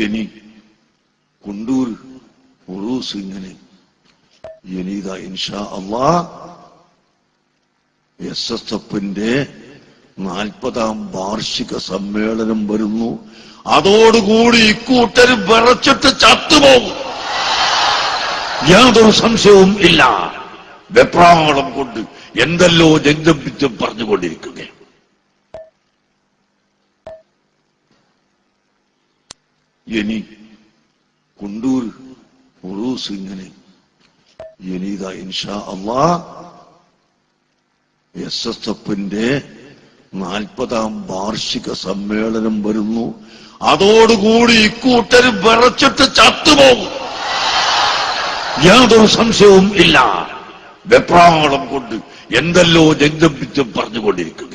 ഇനി കുണ്ടൂർ ഉറൂസ് ഇങ്ങനെ ഇനി ഇതാ ഇൻഷാ അല്ലാഹ് SSFന്റെ 40ാം വാർഷിക സമ്മേളനം വരുന്നു. അതോടുകൂടി ഇക്കൂട്ടർ വിറച്ചിട്ട് ചത്തുപോകും, യാതൊരു സംശയവും ഇല്ല. വെപ്രാളം കൊണ്ട് എന്തെല്ലോ ജംഗമിച്ചും പറഞ്ഞുകൊണ്ടിരിക്കുക. ഇനി കുണ്ടൂർ ഉറൂസ് ഇങ്ങനെ ഇനി ഇതാ ഇൻഷാ അല്ലാഹ് SSFന്റെ 40ാം വാർഷിക സമ്മേളനം വരുന്നു. അതോടുകൂടി ഇക്കൂട്ടർ വിറച്ചിട്ട് ചത്തുപോകും, യാതൊരു സംശയവും ഇല്ല. വെപ്രാളം കൊണ്ട് എന്തെല്ലോ ജംഗമിച്ചും പറഞ്ഞുകൊണ്ടിരിക്കുക.